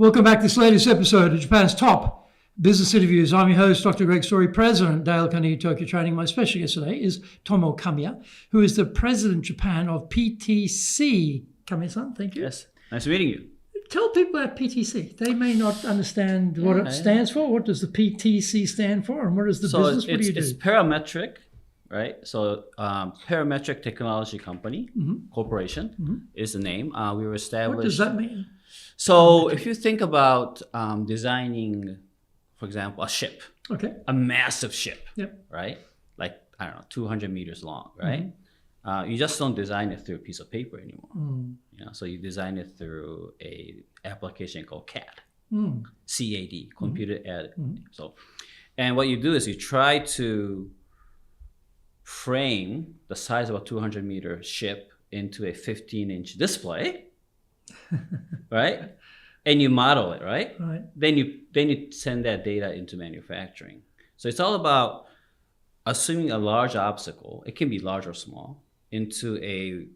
Welcome back to this latest episode of Japan's Top Business Interviews. I'm your host, Dr. Greg Story, President, Dale Carnegie Tokyo Training. My special guest today is Tomo Kamiya, who is the President Japan of PTC. Kamiya-san, thank you. Yes, nice meeting you. Tell people about PTC. They may not understand what it stands for. What does the PTC stand for, and what is the business? What do you do? It's parametric, right? So Parametric Technology Company Corporation is the name. We were established. What does that mean? So if you think about designing, for example, a ship, a massive ship, right? Like, I don't know, 200 meters long, right? You just don't design it through a piece of paper anymore. You know, so you design it through a application called CAD, CAD, computer aided. So, and what you do is you try to frame the size of a 200-meter ship into a 15-inch display. Right, and you model it, right? Then you send that data into manufacturing. So it's all about assuming a large obstacle. It can be large or small into a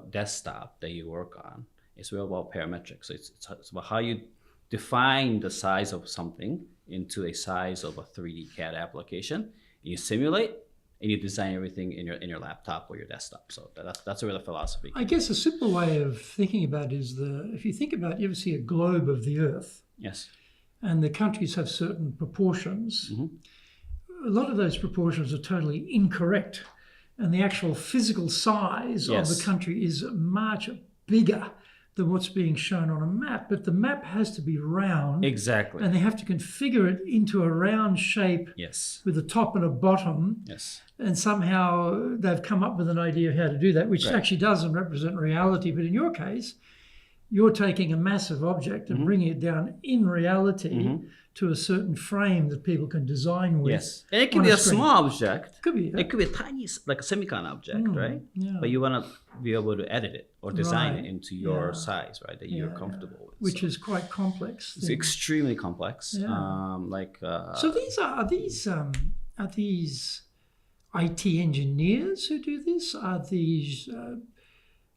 desktop that you work on. It's real about parametrics. So it's about how you define the size of something into a size of a 3D CAD application. You simulate. And you design everything in your laptop or your desktop. So that's where the philosophy comes. I guess a simple way of thinking about it is if you think about, you ever see a globe of the Earth? Yes. And the countries have certain proportions. A lot of those proportions are totally incorrect. And the actual physical size of the country is much bigger than what's being shown on a map. But the map has to be round. Exactly. And they have to configure it into a round shape with a top and a bottom. And somehow they've come up with an idea of how to do that, which actually doesn't represent reality. But in your case, you're taking a massive object and bringing it down in reality to a certain frame that people can design with. Yes, and it can be a small object. Could be. It could be a tiny, like a semicon object, right? Yeah. But you want to be able to edit it or design it into your size, right? That you're comfortable with. Which is quite complex. It's extremely complex. So are these IT engineers who do this? Are these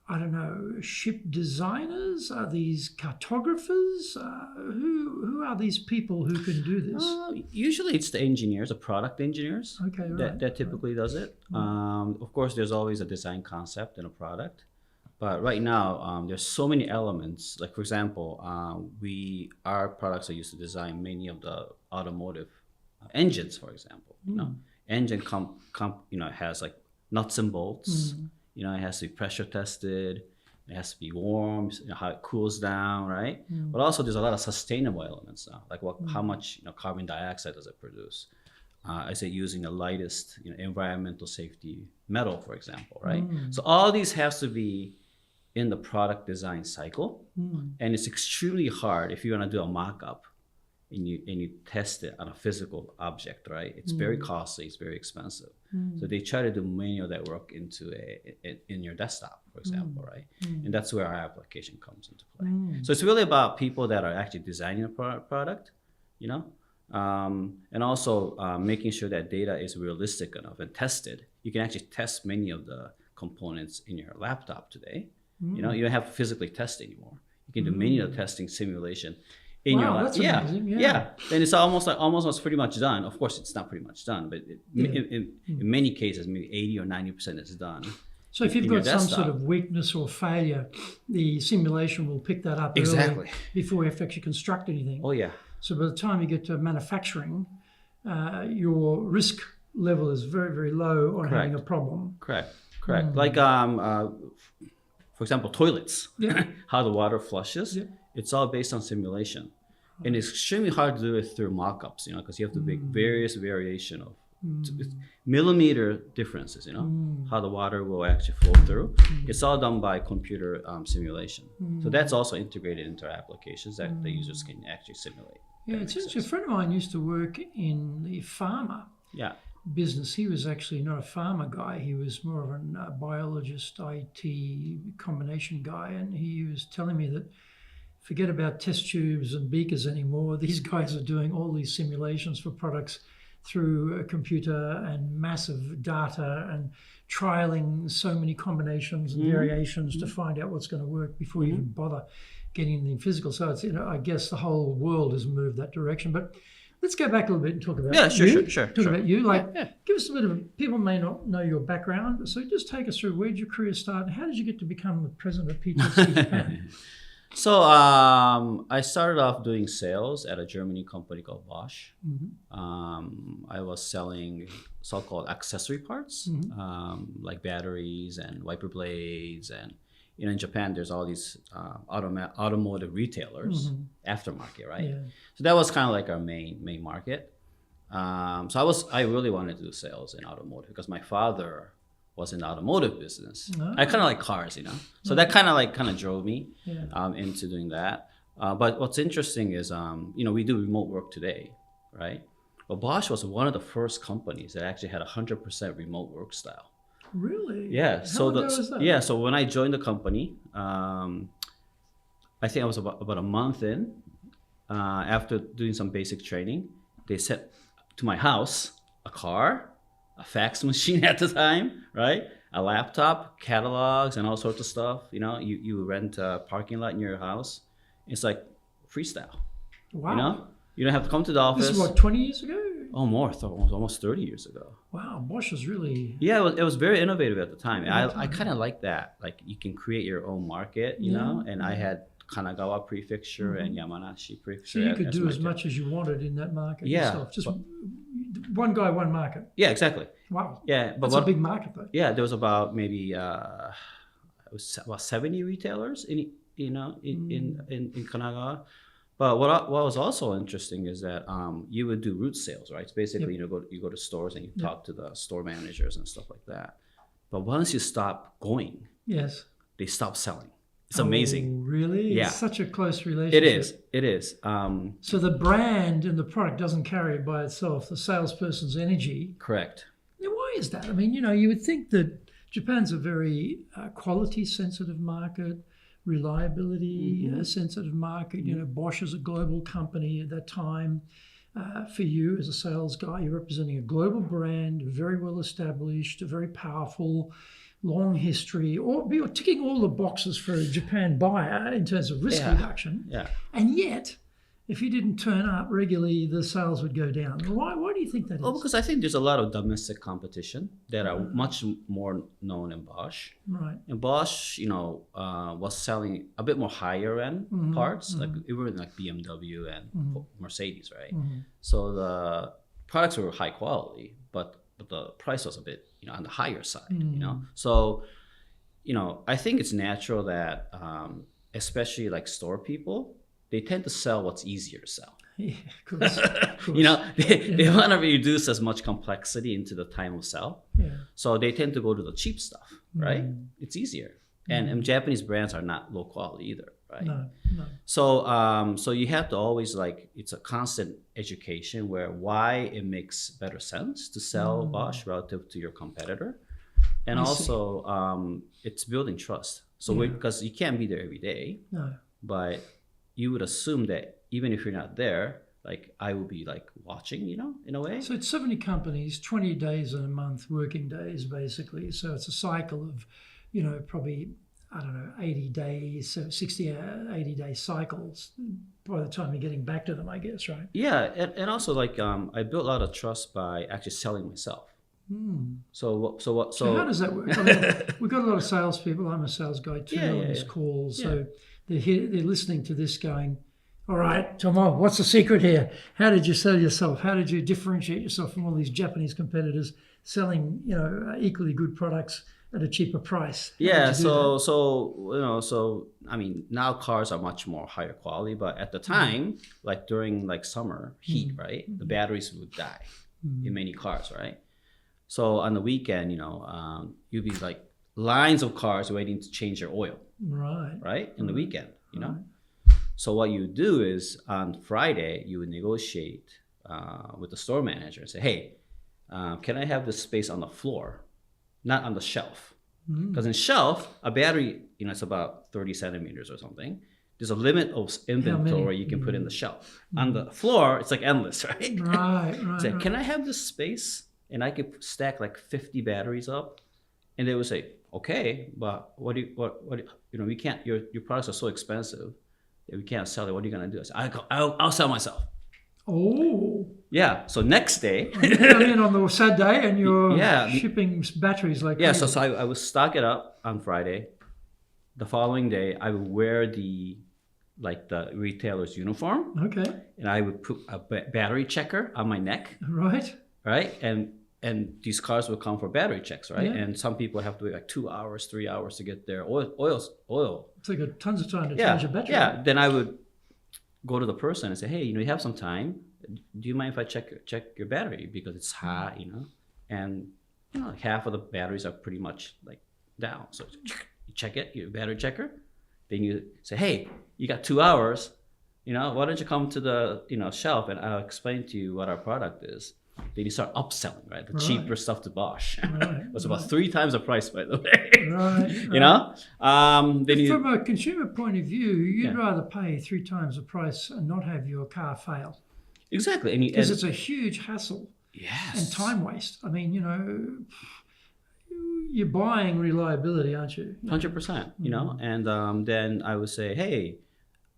I don't know, ship designers? Are these cartographers? Who are these people who can do this? Usually it's the engineers, the product engineers that typically does it. Of course, there's always a design concept in a product. But right now, there's so many elements. Like, for example, our products are used to design many of the automotive engines, for example. You know, engine has like nuts and bolts. You know, it has to be pressure tested. It has to be warm. You know, how it cools down, right? But also, there's a lot of sustainable elements now. Like how much carbon dioxide does it produce? Is it using the lightest environmental safety metal, for example, right? So all these has to be in the product design cycle, and it's extremely hard if you want to do a mock-up and you test it on a physical object, right? It's very costly. It's very expensive. So they try to do many of that work in your desktop, for example, right? And that's where our application comes into play. So it's really about people that are actually designing a product, and also making sure that data is realistic enough and tested. You can actually test many of the components in your laptop today. You don't have to physically test anymore. You can do many of the testing simulation in your lab. That's amazing. Then it's almost pretty much done. Of course, it's not pretty much done, but in many cases, maybe 80 or 90% is done. So if you've got some sort of weakness or failure, the simulation will pick that up early before you have to actually construct anything. Oh, yeah. So by the time you get to manufacturing, your risk level is very, very low on having a problem. Correct. Like, for example, toilets, how the water flushes. It's all based on simulation. And it's extremely hard to do it through mock-ups, because you have to make various variation of millimeter differences, how the water will actually flow through. It's all done by computer simulation. So that's also integrated into our applications that the users can actually simulate. Yeah, it's interesting. A friend of mine used to work in the pharma business. He was actually not a pharma guy. He was more of a biologist, IT combination guy. And he was telling me that forget about test tubes and beakers anymore. These guys are doing all these simulations for products through a computer and massive data and trialing so many combinations and variations to find out what's going to work before you even bother getting the physical. So it's, I guess the whole world has moved that direction. But let's go back a little bit and talk about you. Talk about you. Give us a bit of people may not know your background, so just take us through where did your career start and how did you get to become the president of PTC Japan? So I started off doing sales at a Germany company called Bosch. I was selling so-called accessory parts, like batteries and wiper blades, and in Japan there's all these automotive retailers, aftermarket, right? Yeah. So that was kind of like our main market. So I really wanted to do sales in automotive because my father was in the automotive business. I kind of like cars, So that kind of drove me into doing that. But what's interesting is, we do remote work today, right? But Bosch was one of the first companies that actually had 100% remote work style. Really? Yeah. How long ago was that? Yeah. So when I joined the company, I think I was about a month in. After doing some basic training, they sent to my house a car, a fax machine at the time, right? A laptop, catalogs, and all sorts of stuff. You rent a parking lot in your house. It's like freestyle. Wow. You don't have to come to the office. This is what, 20 years ago? Oh, more. Almost 30 years ago. Wow, Bosch was really... Yeah, it was very innovative at the time. I kind of like that. Like, you can create your own market, and I had Kanagawa prefecture and Yamanashi prefecture. So you could do as much as you wanted in that market yourself. Just one guy, one market. Yeah, exactly. Wow. Yeah, but that's a big market, though. Yeah, there was about maybe it was about 70 retailers in Kanagawa. But what was also interesting is that you would do route sales, right? It's basically you go to stores and you talk to the store managers and stuff like that. But once you stop going, they stop selling. It's amazing. Really? Yeah. It's such a close relationship. It is. So the brand and the product doesn't carry it by itself. The salesperson's energy. Correct. Now, why is that? I mean, you would think that Japan's a very quality-sensitive market, reliability sensitive market. Bosch is a global company at that time. For you as a sales guy, you're representing a global brand, very well established, very powerful, long history, or you're ticking all the boxes for a Japan buyer in terms of risk reduction. Yeah. And yet, if you didn't turn up regularly, the sales would go down. Why do you think that is? Oh, because I think there's a lot of domestic competition that are much more known in Bosch. Right. And Bosch, was selling a bit more higher end parts, like even like BMW and Mercedes, right? So the products were high quality, but the price was a bit, on the higher side, So, I think it's natural that, especially like store people, they tend to sell what's easier to sell. Yeah, of course. They want to reduce as much complexity into the time of sell. Yeah. So they tend to go to the cheap stuff, right? It's easier. And Japanese brands are not low quality either, right? No. So you have to always it's a constant education why it makes better sense to sell Bosch relative to your competitor. And also it's building trust. So because you can't be there every day, but you would assume that even if you're not there, I would be watching, in a way. So it's 70 companies, 20 days in a month, working days, basically. So it's a cycle of, probably, 80 days, 60, 80-day cycles by the time you're getting back to them, I guess, right? Yeah. And also I built a lot of trust by actually selling myself. So how does that work? I mean, we've got a lot of salespeople. I'm a sales guy too on this call. So they're listening to this going, all right, Tomo, what's the secret here? How did you sell yourself? How did you differentiate yourself from all these Japanese competitors selling, equally good products at a cheaper price? So I mean, now cars are much more higher quality, but at the time, during summer heat, right, the batteries would die in many cars, right? So on the weekend, you'd be lines of cars waiting to change their oil, right, in the weekend, So what you do is on Friday, you would negotiate with the store manager and say, hey, can I have this space on the floor, not on the shelf? Because in shelf, a battery, it's about 30 centimeters or something. There's a limit of inventory you can put in the shelf. On the floor, it's endless, right? Right. So can I have this space? And I could stack 50 batteries up. And they would say, okay, but we can't, your products are so expensive. we can't sell it. What are you gonna do? I said, I'll sell myself. Oh. Yeah. So next day, you come in on the sad day, and you're shipping batteries like crazy. So I would stock it up on Friday. The following day, I would wear the retailer's uniform. Okay. And I would put a battery checker on my neck. Right. Right. And these cars would come for battery checks, right? Yeah. And some people have to wait like 2 hours, 3 hours to get their oil. So you got tons of time to change a battery. Yeah. Then I would go to the person and say, hey, you have some time. Do you mind if I check your battery, because it's hot, and half of the batteries are pretty much like down. So you check it, your battery checker. Then you say, hey, you got 2 hours. Why don't you come to the shelf and I'll explain to you what our product is. Then you start upselling, right? The cheaper stuff to Bosch. Right. It was about 3 times the price, by the way. Right. Then from a consumer point of view, you'd rather pay 3 times the price and not have your car fail. Exactly. Because it's a huge hassle. Yes. And time waste. I mean, you're buying reliability, aren't you? 100%, and then I would say, hey,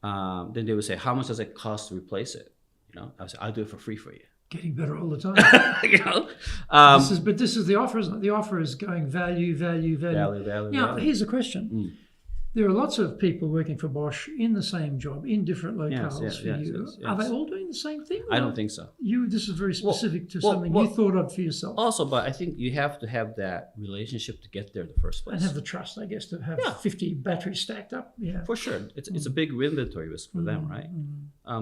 then they would say, how much does it cost to replace it? I would say, I'll do it for free for you. Getting better all the time. This is the offer, isn't it? The offer is going value. Now, here's a question. There are lots of people working for Bosch in the same job, in different locales for you. Yes. Are they all doing the same thing? I don't think so. This is very specific to something you thought of for yourself. Also, but I think you have to have that relationship to get there in the first place. And have the trust, I guess, to have 50 batteries stacked up. Yeah, for sure. It's a big inventory risk for them, right?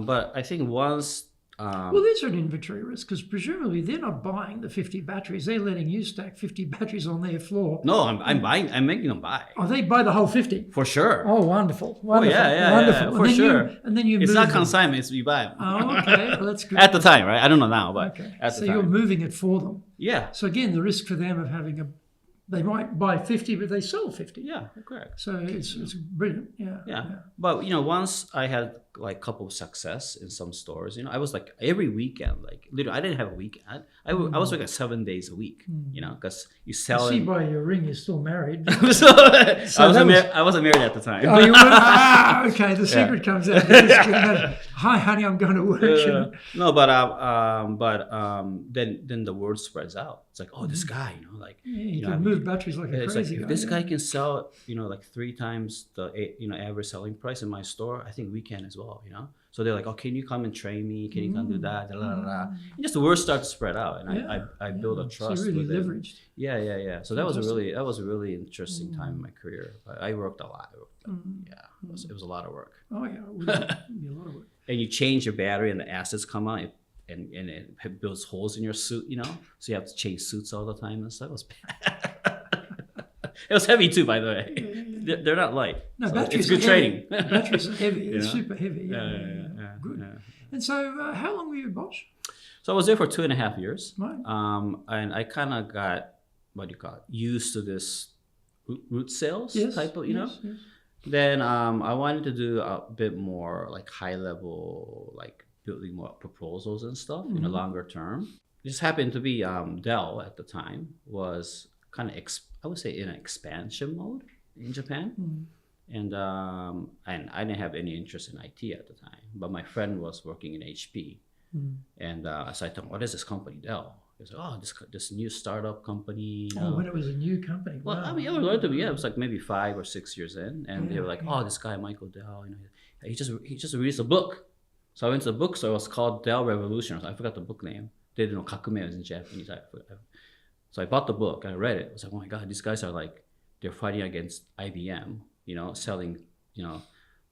But I think once... well, there's an inventory risk, because presumably they're not buying the 50 batteries. They're letting you stack 50 batteries on their floor. No, I'm buying. I'm making them buy. Oh, they buy the whole 50? For sure. Oh, wonderful. Wonderful. Wonderful. For sure. And then you It's not consignment, it's you buy them. Oh, okay. Well, that's good. At the time, right? I don't know now, but okay. At the time. So you're moving it for them. Yeah. So again, the risk for them of having they might buy 50, but they sell 50. Yeah, correct. So it's brilliant. Yeah. But once I had like a couple of success in some stores, I was like every weekend, like literally, I didn't have a weekend. I was like 7 days a week, because you sell. I see by your ring you're still married. I wasn't married at the time. Oh, you weren't? Okay, the secret comes out. Hi, honey, I'm going to work. No, but then the word spreads out. It's like, oh, this guy, you can move batteries like a crazy guy. If this guy can sell, like 3 times the average selling price in my store, I think we can as well. So they're like, oh, can you come and train me? Can you come do that? And just the word started to spread out, and I built a trust. So you really with leveraged. Yeah. So that was a really interesting time in my career. I worked a lot. It was a lot of work. Oh yeah, it would be a lot of work. And you change your battery, and the acids come out, and it builds holes in your suit. So you have to change suits all the time and stuff. It was bad. It was heavy too, by the way. They're not light. No, so batteries. It's good training. Batteries are heavy. It's super heavy. Yeah. Good. Yeah. And so, how long were you at Bosch? So I was there for 2.5 years. Right. And I kind of got used to this route sales type of, Yes. Then I wanted to do a bit more like high level, like building more proposals and stuff in a longer term. It just happened to be Dell at the time was kind of I would say in an expansion mode in Japan, and I didn't have any interest in IT at the time, but my friend was working in HP, and so I told him, what is this company, Dell? He said, oh, this new startup company. Oh, when it was a new company. Well, wow. I mean, it was relatively, it was like maybe 5 or 6 years in, and they were like, oh, this guy Michael Dell, he just released a book. So I went to the bookstore. It was called Dell Revolution. I forgot the book name. They didn't know Kakume was in Japanese. So I bought the book and I read it. I was like, oh my God, these guys are like, they're fighting against IBM, selling,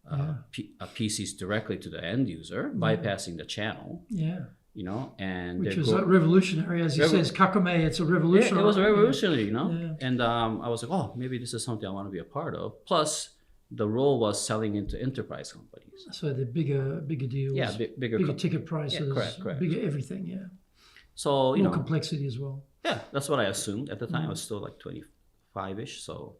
PCs directly to the end user, bypassing the channel. Yeah. And which was revolutionary, as he says, Kakume. It's a revolution. Yeah, it was revolutionary, And I was like, oh, maybe this is something I want to be a part of. Plus, the role was selling into enterprise companies. So the bigger deals. Yeah, bigger ticket prices. Yeah, correct. Bigger everything. Yeah. So more complexity as well. Yeah, that's what I assumed at the time. I was still like 25-ish, so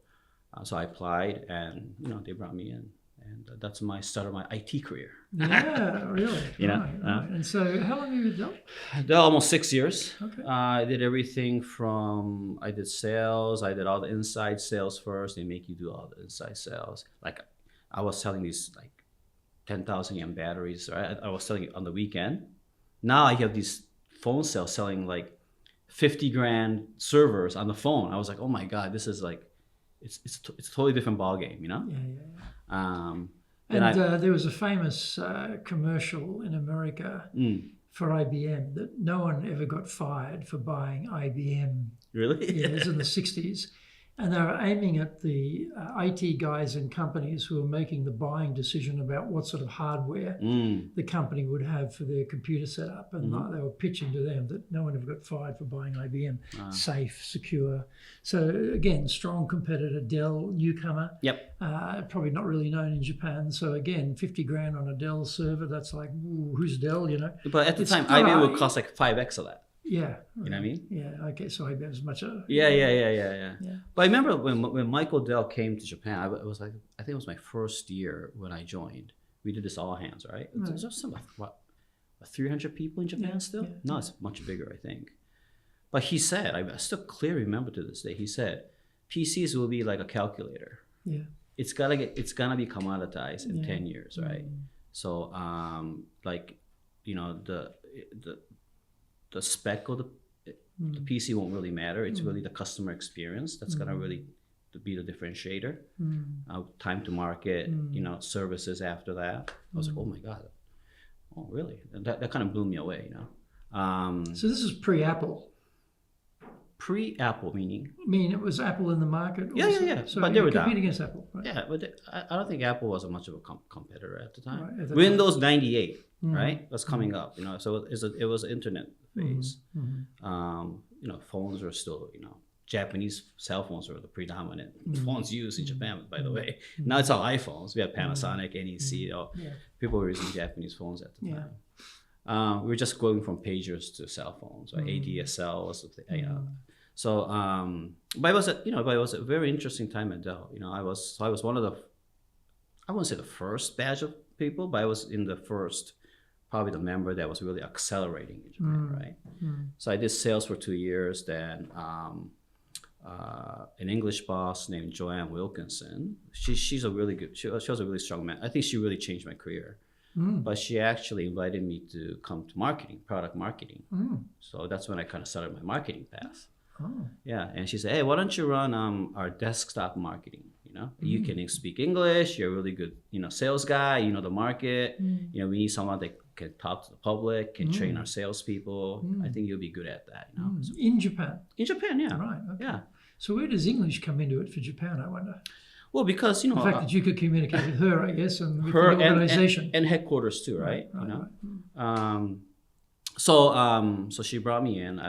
I applied, and they brought me in, and that's my start of my IT career. Yeah, really. Right. And so, how long have you done? Dell almost 6 years. Okay. I did everything from I did sales. I did all the inside sales first. They make you do all the inside sales. Like I was selling these like 10,000 yen batteries, right? I was selling it on the weekend. Now I have these phone sales selling like 50 grand servers on the phone. I was like, oh my God, this is like, it's a totally different ball game, you know? There was a famous commercial in America for IBM that no one ever got fired for buying IBM. Really? Yeah, it was in the 60s. And they were aiming at the IT guys and companies who were making the buying decision about what sort of hardware the company would have for their computer setup. And they were pitching to them that no one ever got fired for buying IBM. Safe, secure. So again, strong competitor, Dell, newcomer. Yep. Probably not really known in Japan. So again, 50 grand on a Dell server, that's like, ooh, who's Dell, you know? But at the time, IBM would cost like 5x of that. Yeah. You know what I mean? Yeah, okay, so IBM is much... Yeah. But I remember when Michael Dell came to Japan, I think it was my first year when I joined. We did this all hands, right? There's some, 300 people in Japan still? No, it's much bigger, I think. But he said, I still clearly remember to this day, he said, PCs will be like a calculator. Yeah. It's gonna be commoditized in 10 years, right? So, the spec of the PC won't really matter. It's really the customer experience that's gonna really be the differentiator. Time to market, services after that. I was like, oh my God, oh really? And that kind of blew me away, So this is pre-Apple. Pre-Apple meaning? I mean, it was Apple in the market. Yeah. So but they were competing against Apple, right? Yeah, but I don't think Apple was much of a competitor at the time. Right, Windows 98, right, was coming up. So it was internet phase. Phones were still, Japanese cell phones were the predominant phones used in Japan, by the way. Now it's all iPhones. We have Panasonic, NEC. People were using Japanese phones at the time. We were just going from pagers to cell phones, right? ADSL was the thing. So, but it was a very interesting time at Dell. I was one of the, I wouldn't say the first batch of people, but I was in the first, probably the member that was really accelerating in Japan, right? So I did sales for 2 years. Then an English boss named Joanne Wilkinson. She's a really good. She was a really strong man. I think she really changed my career. But she actually invited me to come to marketing, product marketing. So that's when I kind of started my marketing path. Yeah, and she said, "Hey, why don't you run our desktop marketing? You can speak English. You're a really good, sales guy. You know the market. We need someone that can talk to the public, can train our salespeople. I think you'll be good at that." So, in Japan. In Japan, yeah. Right. Okay. Yeah. So where does English come into it for Japan? I wonder. Well, because the fact that you could communicate with her, I guess, and with her the organization and headquarters too, right? So she brought me in,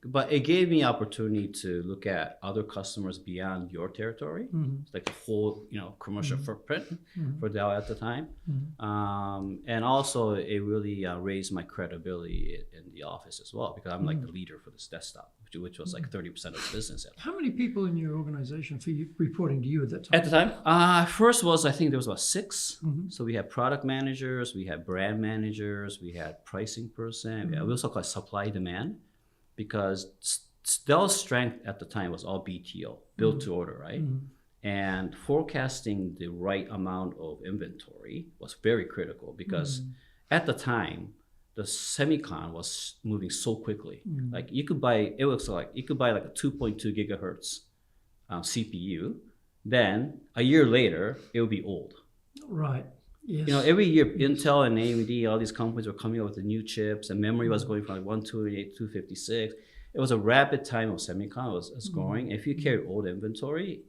but it gave me opportunity to look at other customers beyond your territory, like the whole commercial footprint for Dell at the time, and also it really raised my credibility in the office as well, because I'm like the leader for this desktop, which was like 30% of the business. How many people in your organization for you reporting to you at that time? At the time, first was, I think there was about 6. So we had product managers, we had brand managers, we had pricing person. We also called supply demand, because Dell's strength at the time was all BTO, build to order, right? And forecasting the right amount of inventory was very critical, because at the time, the semicon was moving so quickly. Like you could buy like a 2.2 gigahertz CPU. Then a year later, it would be old. Right. Yes. Every year Intel and AMD, all these companies were coming up with the new chips, and memory was going from like 128 to 256. It was a rapid time of semicon was growing. If you carry old inventory,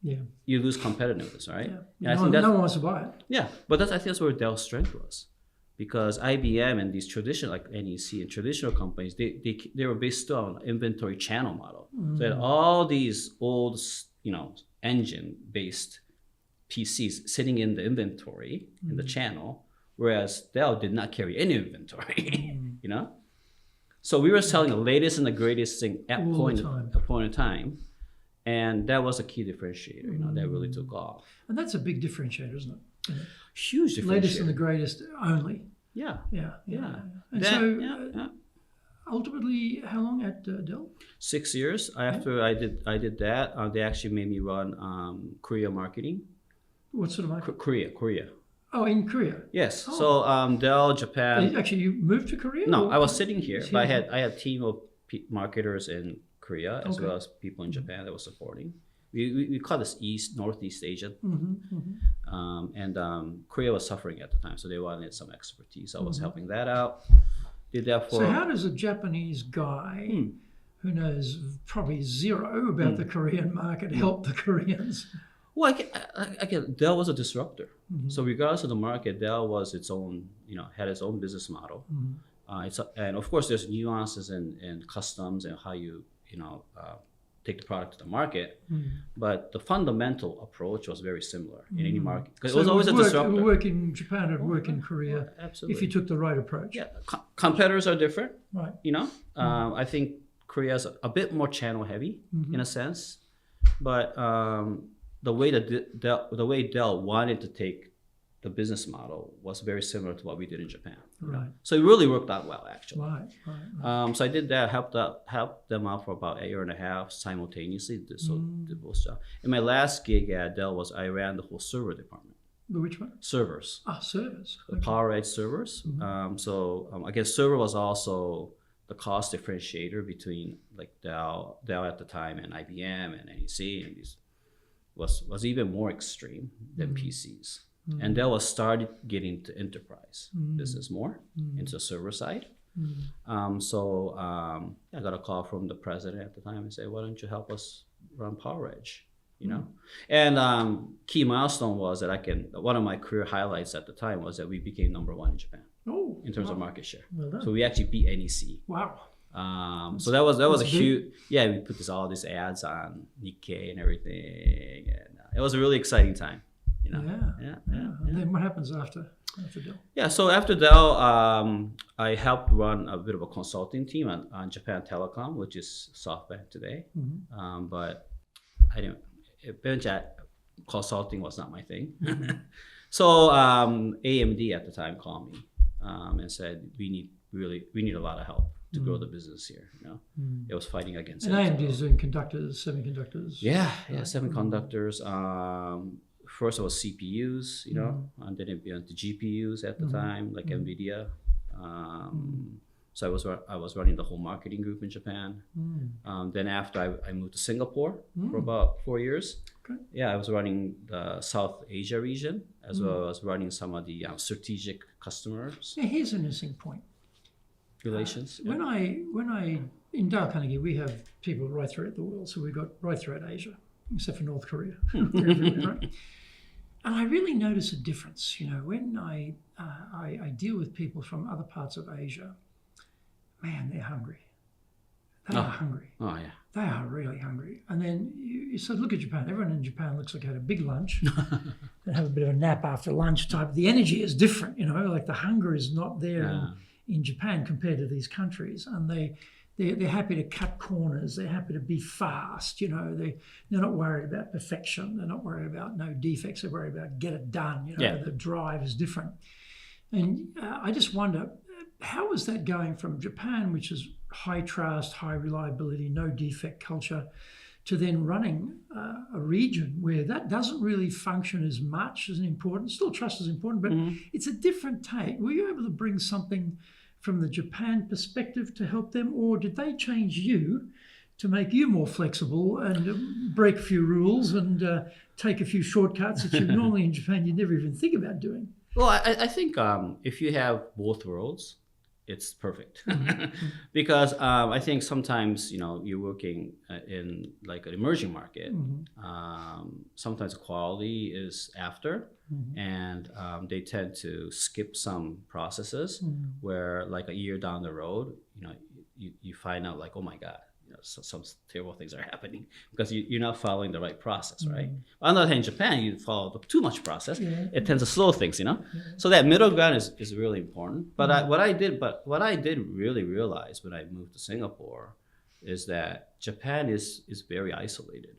you lose competitiveness, right? Yeah. And no one wants to buy it. Yeah, but I think that's where Dell's strength was. Because IBM and these traditional, like NEC and traditional companies, they were based on inventory channel model. So they had all these old, engine-based PCs sitting in the inventory in the channel, whereas Dell did not carry any inventory. So we were selling the latest and the greatest thing at point in time, and that was a key differentiator. That really took off. And that's a big differentiator, isn't it? Huge differentiator. Latest and the greatest only. Yeah. And ultimately, how long at Dell? 6 years. After I did that, they actually made me run Korea marketing. What sort of marketing? Korea. Oh, in Korea? Yes. Oh. So Dell, Japan. Actually, you moved to Korea? No, or? I was sitting here, but I had a team of marketers in Korea as well as people in Japan that was supporting. We call this Northeast Asia. And Korea was suffering at the time, so they wanted some expertise. I was helping that out. Did that for. So how does a Japanese guy who knows probably zero about the Korean market help the Koreans? Well, again, Dell was a disruptor. So regardless of the market, Dell was its own, had its own business model. And of course, there's nuances and customs and how you take the product to the market. But the fundamental approach was very similar in any market. Because so it was always a disruptor. It would work in Japan, it would work in Korea. Absolutely. If you took the right approach. Yeah, competitors are different. Right. I think Korea is a bit more channel heavy in a sense. But the way Dell wanted to take the business model was very similar to what we did in Japan. Right. So it really worked out well, actually. Right. So I did that, helped them out for about a year and a half simultaneously. Did both stuff. And my last gig at Dell was I ran the whole server department. Which one? Servers. Servers. The PowerEdge servers. I guess server was also the cost differentiator between like Dell at the time and IBM and NEC, and these was even more extreme than PCs. And Dell was started getting to enterprise business more into the server side. So I got a call from the president at the time and said, "Why don't you help us run PowerEdge?" And key milestone was that one of my career highlights at the time was that we became #1 in Japan in terms of market share. Well, so we actually beat NEC. Wow. So that was a huge. Yeah, we put all these ads on Nikkei and everything, and it was a really exciting time. Yeah. And then what happens after Dell? Yeah, so after Dell, I helped run a bit of a consulting team on Japan Telecom, which is SoftBank today. But I didn't. Eventually, consulting was not my thing. So AMD at the time called me and said, "We need a lot of help to grow the business here." It was fighting against. And AMD is doing semiconductors. Yeah, semiconductors. First it was CPUs, and then it went to GPUs at the time, like NVIDIA. So I was running the whole marketing group in Japan. Then after I moved to Singapore for about 4 years. Okay. Yeah, I was running the South Asia region as well as running some of the strategic customers. Now here's an interesting point. Relations. When I in Dale Carnegie, we have people right throughout the world, so we've got right throughout Asia, except for North Korea. They're everywhere, right? And I really notice a difference. When I deal with people from other parts of Asia, man, they're hungry. They are hungry. Oh, yeah. They are really hungry. And then you sort of look at Japan. Everyone in Japan looks like they had a big lunch and have a bit of a nap after lunch type. The energy is different, like the hunger is not there in Japan compared to these countries. And they're happy to cut corners. They're happy to be fast. They're not worried about perfection. They're not worried about no defects. They're worried about get it done. The drive is different. And I just wonder, how is that going from Japan, which is high trust, high reliability, no defect culture, to then running a region where that doesn't really function as much as important. Still, trust is important, but it's a different take. Were you able to bring something from the Japan perspective to help them, or did they change you to make you more flexible and break a few rules and take a few shortcuts that you normally in Japan you'd never even think about doing? Well, I think if you have both worlds, it's perfect. Because I think sometimes, you're working in like an emerging market. Sometimes quality is after, and they tend to skip some processes where like a year down the road, you find out like, oh my God, some terrible things are happening because you're not following the right process, right? On the other hand, in Japan, you follow too much process. It tends to slow things, So that middle ground is really important. But what I did really realize when I moved to Singapore is that Japan is very isolated,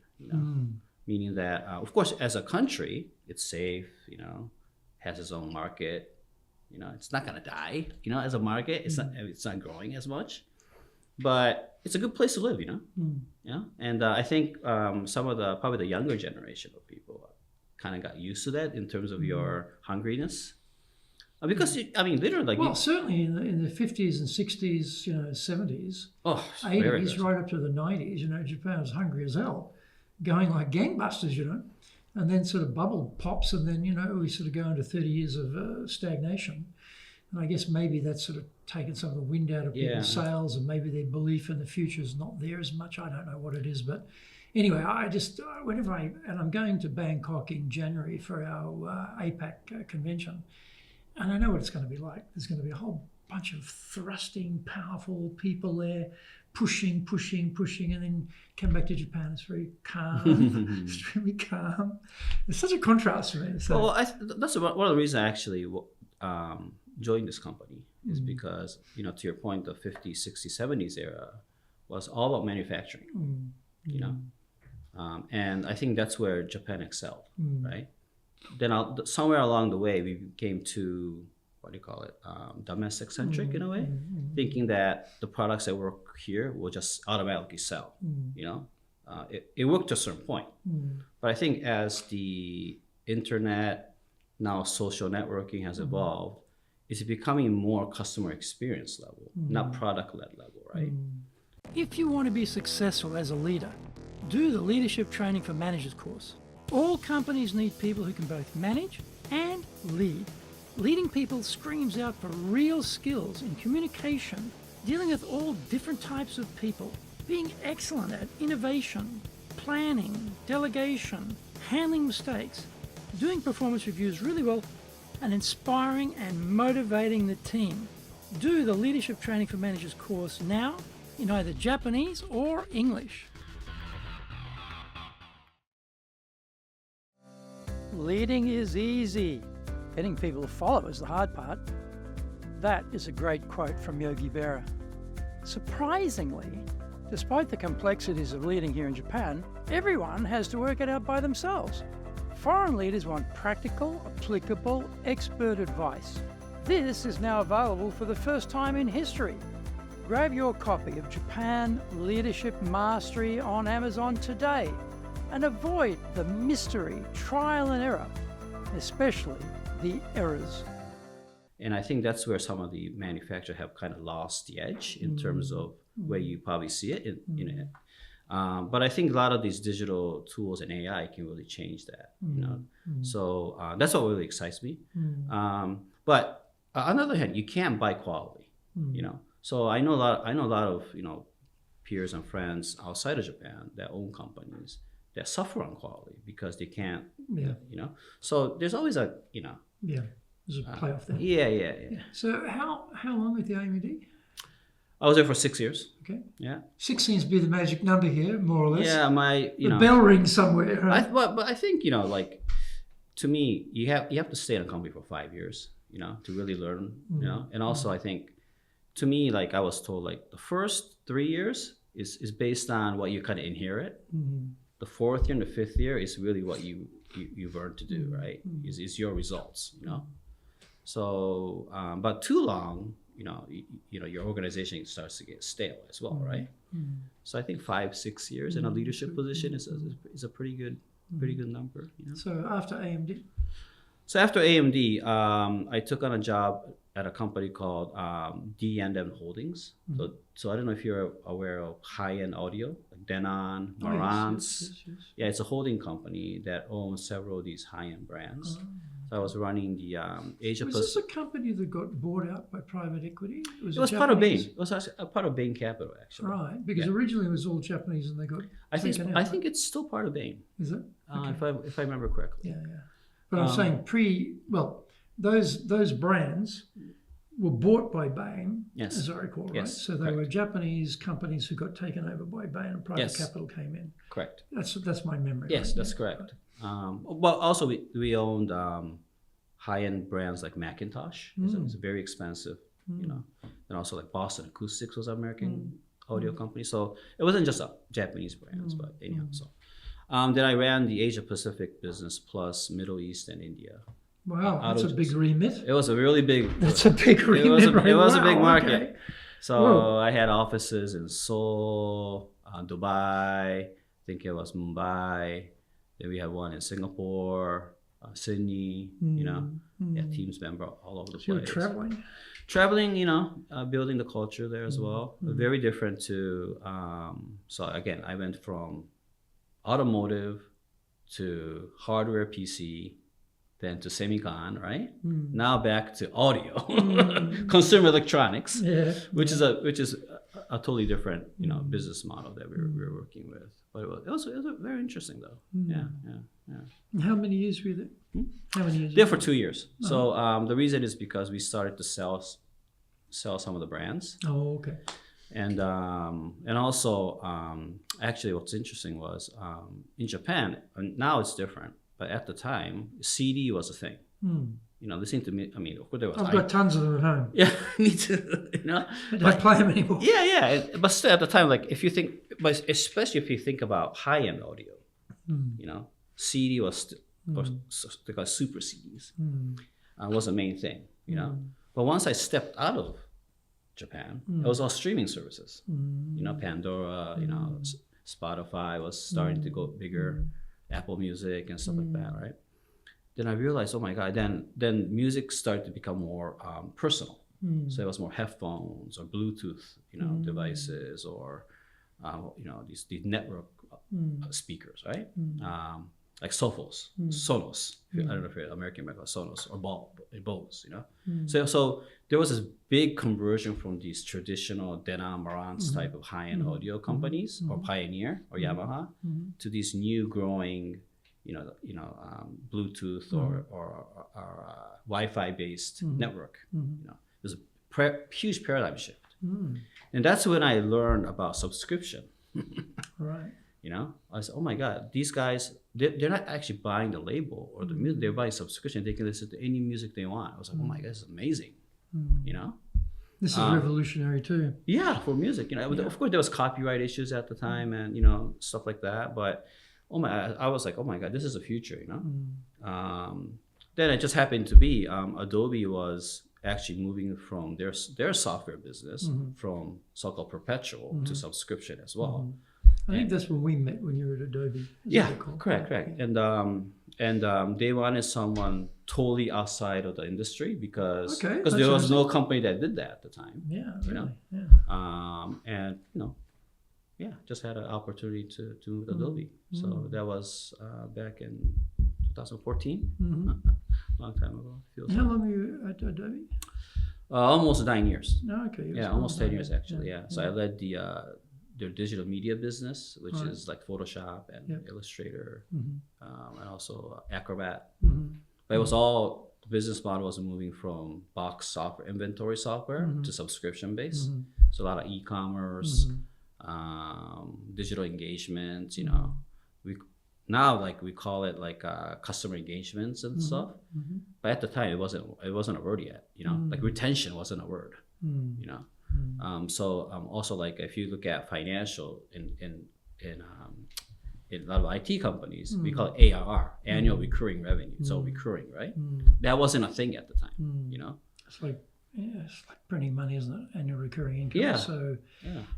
meaning that of course as a country it's safe, has its own market, it's not gonna die, as a market it's not growing as much. But it's a good place to live, And I think some of probably the younger generation of people kind of got used to that in terms of your hungriness. Because I mean, literally, like certainly in the 50s and 60s, 70s, 80s, right up to the 90s, Japan was hungry as hell, going like gangbusters, and then sort of bubble pops, and then we sort of go into 30 years of stagnation, and I guess maybe that's sort of taken some of the wind out of people's sails, and maybe their belief in the future is not there as much. I don't know what it is, but anyway, I just I'm going to Bangkok in January for our APAC convention. And I know what it's going to be like. There's going to be a whole bunch of thrusting, powerful people there, pushing, and then come back to Japan. It's very calm, extremely calm. It's such a contrast for me. So. Well, that's one of the reasons I actually joined this company is because, to your point, the 50s, 60s, 70s era was all about manufacturing, and I think that's where Japan excelled, right? Then somewhere along the way, we came to, domestic centric in a way, thinking that the products that work here will just automatically sell. It worked to a certain point. But I think as the internet, now social networking has evolved, it's becoming more customer experience level, not product led level, right? If you want to be successful as a leader, do the Leadership Training for Managers course. All companies need people who can both manage and lead. Leading people screams out for real skills in communication, dealing with all different types of people, being excellent at innovation, planning, delegation, handling mistakes, doing performance reviews really well, and inspiring and motivating the team. Do the Leadership Training for Managers course now in either Japanese or English. Leading is easy. Getting people to follow is the hard part. That is a great quote from Yogi Berra. Surprisingly, despite the complexities of leading here in Japan, everyone has to work it out by themselves. Foreign leaders want practical, applicable, expert advice. This is now available for the first time in history. Grab your copy of Japan Leadership Mastery on Amazon today and avoid the mystery, trial and error, especially the errors. And I think that's where some of the manufacturers have kind of lost the edge in terms of where you probably see it in it. But I think a lot of these digital tools and AI can really change that. So that's what really excites me. But on the other hand, you can't buy quality. So I know a lot of peers and friends outside of Japan that own companies that suffer on quality because they can't. So there's always a there's a playoff there. Yeah. So how long with the AMD? I was there for 6 years. Okay. Yeah. 6 seems to be the magic number here, more or less. Yeah, the bell rings somewhere. Right? But I think to me, you have to stay in a company for 5 years, to really learn, and also I think, to me, I was told, the first 3 years is based on what you kind of inherit. The 4th year and the 5th year is really what you've earned to do, right? Is your results, So, but too long, your organization starts to get stale as well, right? So I think 5-6 years in a leadership position is a pretty good number. So after AMD? So after AMD, I took on a job at a company called D&M Holdings. So I don't know if you're aware of high-end audio, like Denon, Marantz. Yes. Yeah, it's a holding company that owns several of these high-end brands. So I was running the Asia Pacific. Was this a company that got bought out by private equity? It was part of Bain. It was actually a part of Bain Capital, actually. Right, because originally it was all Japanese and they got I think it's still part of Bain. Is it? Okay. If I remember correctly. Yeah. But I'm saying those brands were bought by Bain, as I recall, right? Yes, so they were Japanese companies who got taken over by Bain and private capital came in. Correct. That's my memory. Yes, right? that's correct. But also we owned high-end brands like Macintosh. It's very expensive, and also like Boston Acoustics was an American audio company. So it wasn't just Japanese brands, but anyhow. So then I ran the Asia Pacific business plus Middle East and India. Wow, that's a big remit. It was a really big. That's a big remit. It was a big market. Okay. So I had offices in Seoul, Dubai. I think it was Mumbai, Then we have one in Singapore, Sydney, teams member all over the place. You're traveling? Traveling, building the culture there as well. Very different to, so again, I went from automotive to hardware PC, then to semicon, right? Now back to audio, consumer electronics, which is a totally different, business model that we're working with. But it was very interesting though. Yeah. And how many years were you there? How many years? There for 2 years. So the reason is because we started to sell some of the brands. Oh, okay. And also, actually, what's interesting was in Japan, and now it's different, but at the time, CD was a thing. Listening to me, of course, there was. I've got tons of them at home. Yeah, me too. I don't play them anymore. Yeah. But still, at the time, like if you think, but especially if you think about high-end audio, CD was they call super CDs. Was the main thing, But once I stepped out of Japan, it was all streaming services. Pandora, Spotify was starting to go bigger, Apple Music and stuff like that, right? Then I realized, oh my God, then music started to become more personal. So it was more headphones or Bluetooth, devices or, these network speakers, right? Like Sonos. I don't know if you're American, but Sonos or Bose, So there was this big conversion from these traditional Denon Marantz type of high-end audio companies or Pioneer or Yamaha to these new growing, Bluetooth or Wi-Fi based network. There's a huge paradigm shift, and that's when I learned about subscription. Right. I said, oh my God, these guys, they're not actually buying the label or the music, they're buying subscription. They can listen to any music they want. I was like, oh my God, this is amazing. This is revolutionary too. Yeah, for music. Of course there was copyright issues at the time and, stuff like that. But I was like, oh my God, this is the future, Then it just happened to be Adobe was actually moving from their software business from so-called perpetual to subscription as well. I think that's when we met, when you were at Adobe. Correct. And they wanted someone totally outside of the industry because there was no company that did that at the time. Just had an opportunity to move to Adobe. So that was back in 2014, long time ago. How long were you at Adobe? Almost 9 years. Almost 10 years actually. So I led their digital media business, which is like Photoshop and Illustrator, and also Acrobat. But it was all, the business model was moving from box software, inventory software to subscription based. So a lot of e-commerce, digital engagement, we call it like customer engagements and stuff. But at the time it wasn't a word yet, like retention wasn't a word, also like if you look at financial in a lot of IT companies, we call it ARR, annual recurring revenue. So recurring, right? That wasn't a thing at the time, It's like printing money, isn't it? Annual recurring income. So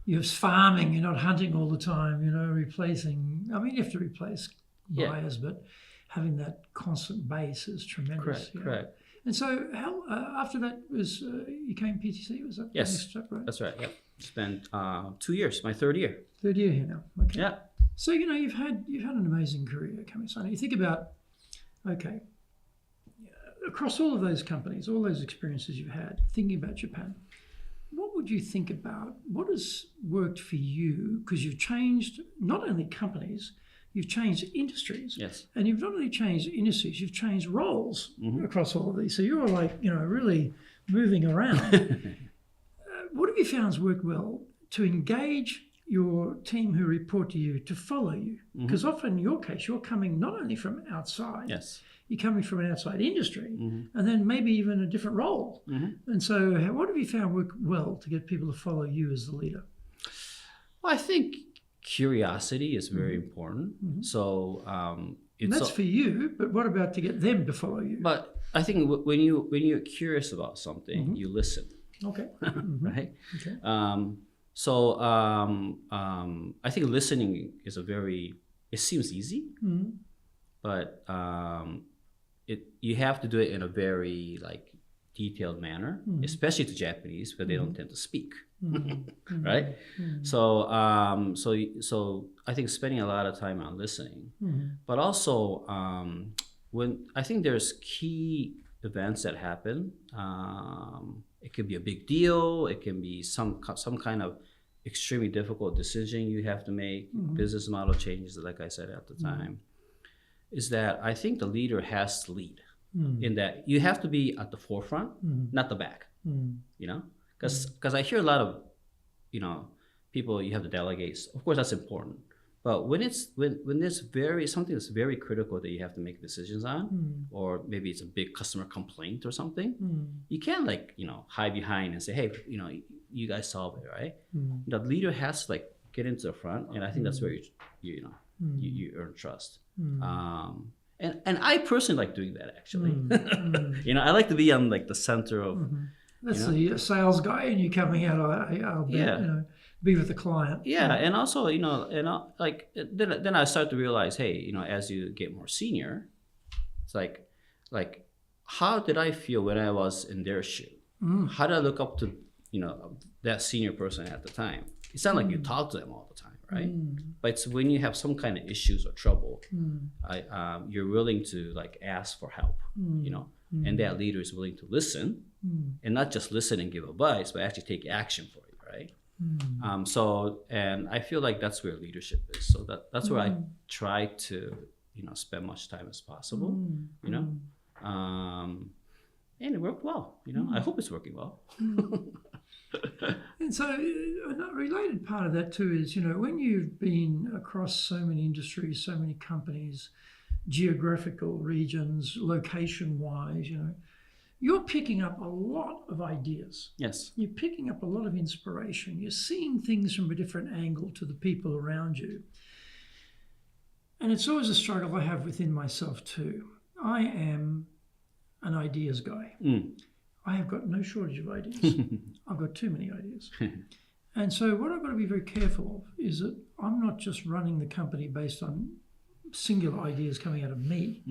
you're farming, you're not hunting all the time, replacing. I mean, you have to replace buyers, but having that constant base is tremendous. Correct. And so, how after that was you came PTC? Was that yes? Step, right? That's right. Yep. Spent 2 years. My third year. Third year here now. Okay. Yeah. So you've had an amazing career, Kamiya-san. You think about, across all of those companies, all those experiences you've had, thinking about Japan, what would you think about? What has worked for you? Because you've changed not only companies. You've changed industries. Yes. And you've not only changed industries, you've changed roles across all of these. So you're like, really moving around. What have you found has worked well to engage your team who report to you to follow you? Because often in your case, you're coming not only from outside, you're coming from an outside industry, and then maybe even a different role. And so what have you found work well to get people to follow you as the leader? Well, I think curiosity is very important. So that's for you, but what about to get them to follow you? But I think when you're curious about something, you listen. Okay. Right. Okay. I think listening is it seems easy, but you have to do it in a very like detailed manner, especially to Japanese, because they don't tend to speak, right? So I think spending a lot of time on listening, but also when I think there's key events that happen, it could be a big deal, it can be some kind of extremely difficult decision you have to make, business model changes, like I said at the time, is that I think the leader has to lead. In that you have to be at the forefront, not the back, you know, because I hear a lot of, you know, people, you have to delegate. Of course, that's important. But when there's something that's very critical that you have to make decisions on, or maybe it's a big customer complaint or something, you can't like, you know, hide behind and say, hey, you know, you guys solve it, right? The leader has to like get into the front, and I think that's where you earn trust. And I personally like doing that, actually. You know, I like to be on like the center of. That's the sales guy, and you coming out. I'll be, you know, be with the client. Yeah, and also, you know, like then I start to realize, hey, you know, as you get more senior, it's like how did I feel when I was in their shoe? How did I look up to, you know, that senior person at the time? It's not like you talk to them all the time, right? But it's when you have some kind of issues or trouble, you're willing to like ask for help, you know, and that leader is willing to listen, and not just listen and give advice, but actually take action for you, right? So, and I feel like that's where leadership is. So that's where I try to, you know, spend much time as possible, you know, and it worked well, you know. I hope it's working well. And so a related part of that too is, you know, when you've been across so many industries, so many companies, geographical regions, location-wise, you know, you're picking up a lot of ideas. Yes. You're picking up a lot of inspiration. You're seeing things from a different angle to the people around you. And it's always a struggle I have within myself too. I am an ideas guy. I have got no shortage of ideas. I've got too many ideas. And so what I've got to be very careful of is that I'm not just running the company based on singular ideas coming out of me,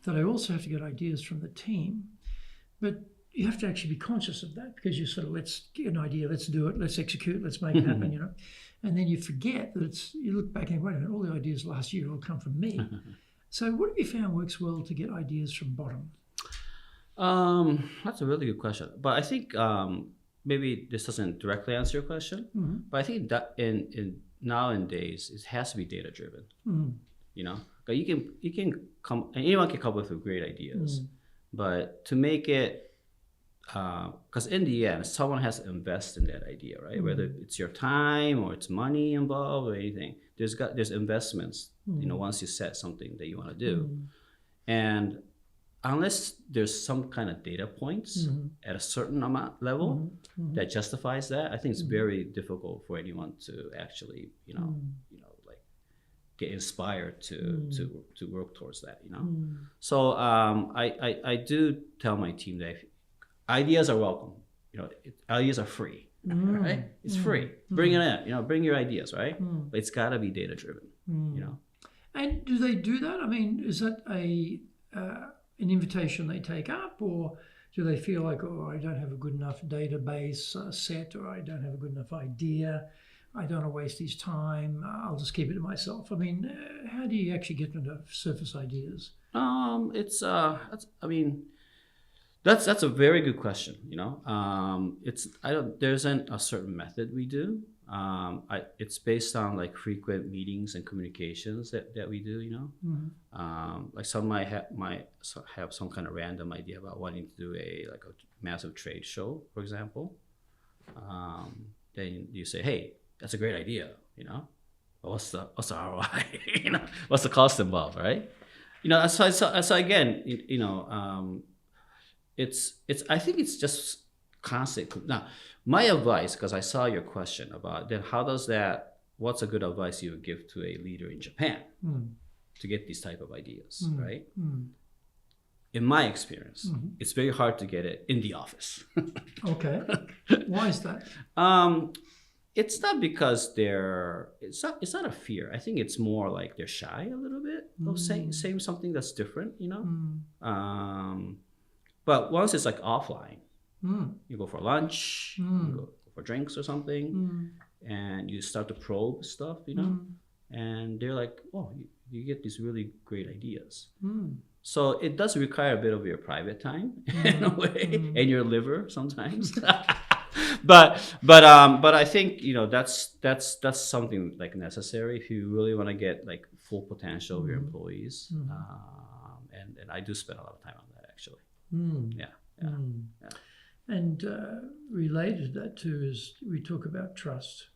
that I also have to get ideas from the team. But you have to actually be conscious of that, because you sort of, let's get an idea, let's do it, let's execute, let's make it happen, you know. And then you forget that you look back and wait a minute, all the ideas last year all come from me. So what have you found works well to get ideas from bottom? That's a really good question. But I think maybe this doesn't directly answer your question, but I think that in nowadays it has to be data driven. You know, but you can come, and anyone can come up with great ideas, but to make it, because in the end, someone has to invest in that idea, right? Whether it's your time or it's money involved or anything, there's investments. You know, once you set something that you want to do, and unless there's some kind of data points at a certain amount level that justifies that, I think it's very difficult for anyone to actually, you know, like get inspired to work towards that, you know. So I do tell my team that ideas are welcome. You know, ideas are free, right? It's free. Bring it in. You know, bring your ideas, right? But it's got to be data driven. You know. And do they do that? I mean, is that an invitation they take up, or do they feel like, oh, I don't have a good enough database set, or I don't have a good enough idea, I don't want to waste his time, I'll just keep it to myself? I mean, how do you actually get them to surface ideas? That's a very good question. You know, there isn't a certain method we do. It's based on like frequent meetings and communications that we do, you know. Like some might have some kind of random idea about wanting to do a massive trade show, for example. Then you say, hey, that's a great idea, you know. But what's the ROI? You know, what's the cost involved, right? You know, so again, you know, I think it's just constant. Now, my advice, because I saw your question about then what's a good advice you would give to a leader in Japan to get these type of ideas, right? In my experience, it's very hard to get it in the office. Okay. Why is that? It's not because it's not a fear. I think it's more like they're shy a little bit of saying something that's different, you know. But once it's like offline, you go for lunch, you go for drinks or something, and you start to probe stuff, you know, and they're like, oh, you get these really great ideas. So it does require a bit of your private time in a way, and your liver sometimes. but I think, you know, that's something like necessary if you really want to get like full potential of your employees. And I do spend a lot of time on that actually. Yeah. And related to that too is we talk about trust.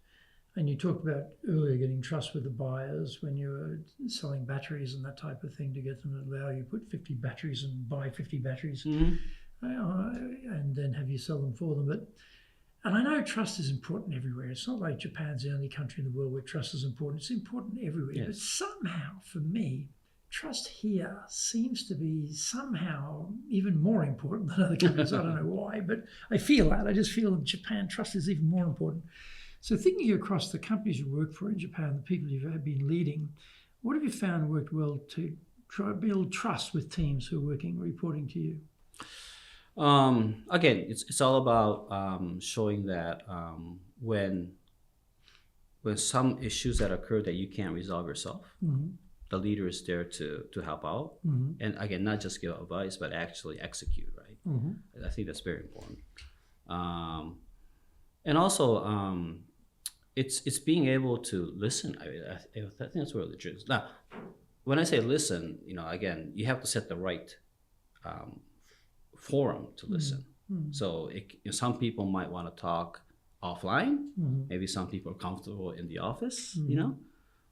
And you talked about earlier getting trust with the buyers when you were selling batteries and that type of thing to get them to allow you to put 50 batteries and buy 50 batteries and then have you sell them for them. And I know trust is important everywhere. It's not like Japan's the only country in the world where trust is important. It's important everywhere. Yes. But somehow, for me, trust here seems to be somehow even more important than other countries. I don't know why, but I feel that. I just feel in Japan, trust is even more important. So thinking across the companies you work for in Japan, the people you've been leading, what have you found worked well to try to build trust with teams who are reporting to you? Again, it's all about showing that when some issues that occur that you can't resolve yourself, the leader is there to help out, and again, not just give advice but actually execute, right? I think that's very important. And also it's being able to listen. I think that's really true. Now, when I say listen, you know, again, you have to set the right forum to listen. So some people might want to talk offline. Maybe some people are comfortable in the office, you know.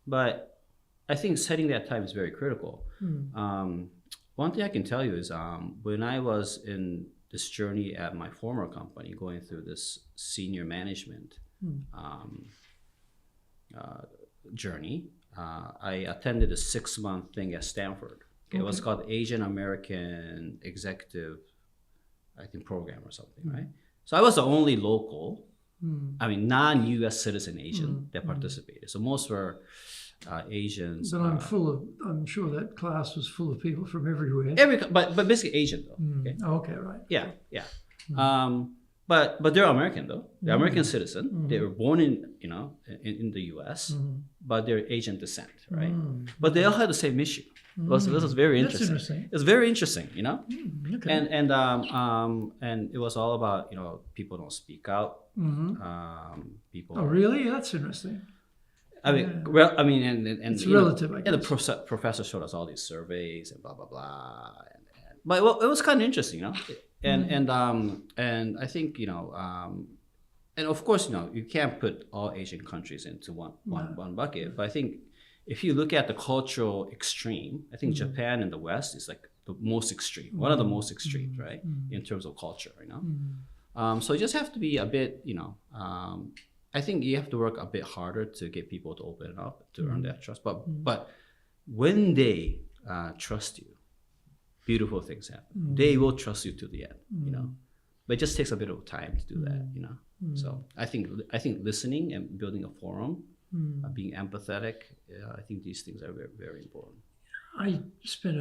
But I think setting that time is very critical. One thing I can tell you is when I was in this journey at my former company, going through this senior management journey, I attended a 6-month thing at Stanford. It was called Asian American Executive, I think, program or something, right? So I was the only local, I mean, non-U.S. citizen Asian that participated. So most were Asians. But I'm sure that class was full of people from everywhere. But basically Asian though. Okay, right. Yeah. But they're American though. They're American citizen. They were born in the U.S., but they're Asian descent, right? But they all had the same issue. This was very interesting. It's very interesting, you know. Okay. And it was all about, you know, people don't speak out. People. Oh, really? That's interesting. I mean, well, I mean, and it's relative. I guess. And the professor showed us all these surveys and blah blah blah. But well, it was kind of interesting, you know. And I think, you know, and of course, you know, you can't put all Asian countries into one bucket. But I think if you look at the cultural extreme, I think Japan and the West is like the most extreme, one of the most extremes, right, in terms of culture, you know. So you just have to be a bit, you know. I think you have to work a bit harder to get people to open up to earn that trust. But when they trust you, beautiful things happen. They will trust you to the end, you know. But it just takes a bit of time to do that, you know. So I think listening and building a forum, being empathetic, I think these things are very, very important. I spent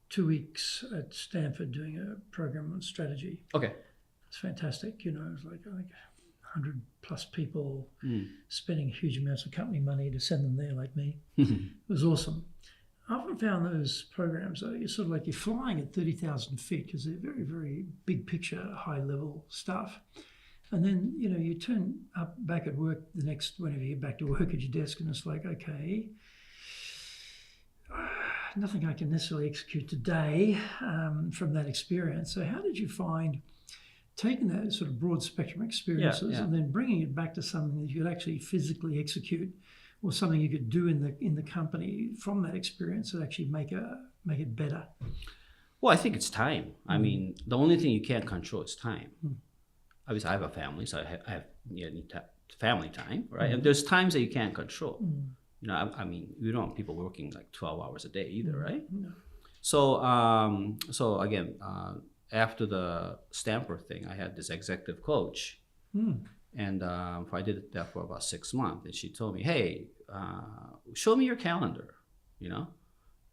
2 weeks at Stanford doing a program on strategy. Okay. It's fantastic, you know. It was like 100 plus people spending huge amounts of company money to send them there like me. It was awesome. I often found those programs, you're sort of like you're flying at 30,000 feet because they're very, very big picture, high level stuff. And then, you know, you turn up back at work whenever you get back to work at your desk, and it's like, okay, nothing I can necessarily execute today from that experience. So how did you find taking that sort of broad spectrum experiences and then bringing it back to something that you could actually physically execute, or something you could do in the company from that experience that actually make it better? Well, I think it's time. I mean, the only thing you can't control is time. Obviously, I have a family, so I have need family time, right? And there's times that you can't control. You know, I mean, you don't want people working like 12 hours a day either, right? No. So again, after the Stanford thing, I had this executive coach And I did that for about 6 months. And she told me, hey, show me your calendar, you know?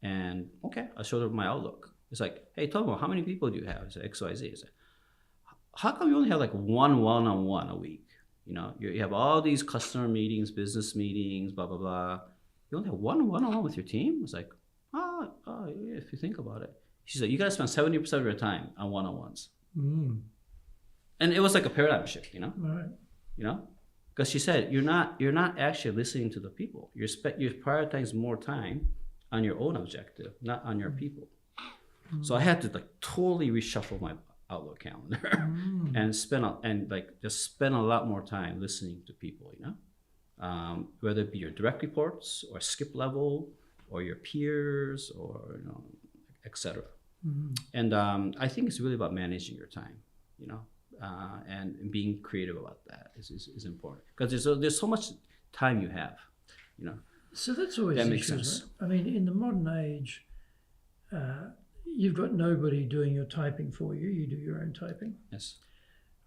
And okay, I showed her my Outlook. It's like, hey, Tomo, how many people do you have? I said, XYZ. I said, how come you only have like one-on-one a week? You know, you have all these customer meetings, business meetings, blah, blah, blah. You only have one-on-one with your team? It's like, oh, yeah, if you think about it. She said, you got to spend 70% of your time on one-on-ones. Mm. And it was like a paradigm shift, you know? Right. You know? Because she said, you're not actually listening to the people. You're prioritizing more time on your own objective, not on your people. Mm. So I had to like totally reshuffle my Outlook calendar and spend a lot more time listening to people, you know, whether it be your direct reports or skip level or your peers or, you know, etc. And I think it's really about managing your time, you know, and being creative about that is important because there's so much time you have, you know. So that's always that makes sense. I mean, in the modern age, you've got nobody doing your typing for you. You do your own typing. Yes.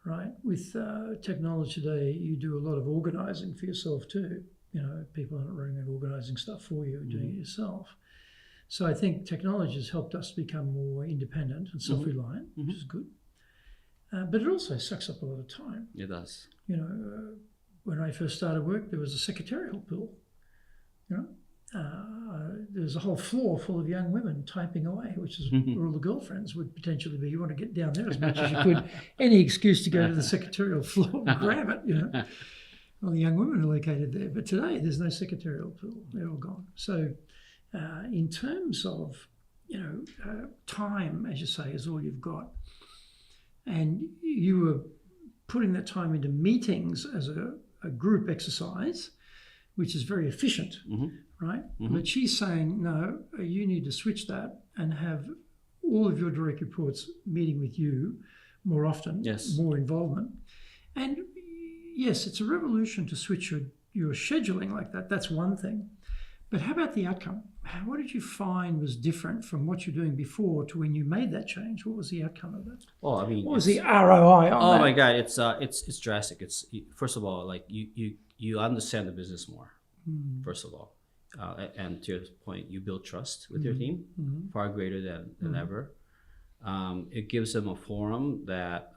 Right. With technology today, you do a lot of organizing for yourself too. You know, people aren't running and organizing stuff for you, doing it yourself. So I think technology has helped us become more independent and self-reliant, which is good. But it also sucks up a lot of time. It does. You know, when I first started work, there was a secretarial pool. You know, there was a whole floor full of young women typing away, which is where all the girlfriends would potentially be. You want to get down there as much as you could. Any excuse to go to the secretarial floor and grab it, you know. Well, the young women are located there. But today, there's no secretarial pool. They're all gone. So in terms of, you know, time, as you say, is all you've got. And you were putting that time into meetings as a group exercise, which is very efficient, right? But she's saying, no, you need to switch that and have all of your direct reports meeting with you more often, more involvement. And yes, it's a revolution to switch your scheduling like that. That's one thing. But how about the outcome? What did you find was different from what you're doing before to when you made that change? What was the outcome of that? Well, I mean, what was the ROI on that? Oh my God, it's drastic. It's first of all, like you understand the business more. First of all, and to your point, you build trust with your team far greater than ever. It gives them a forum that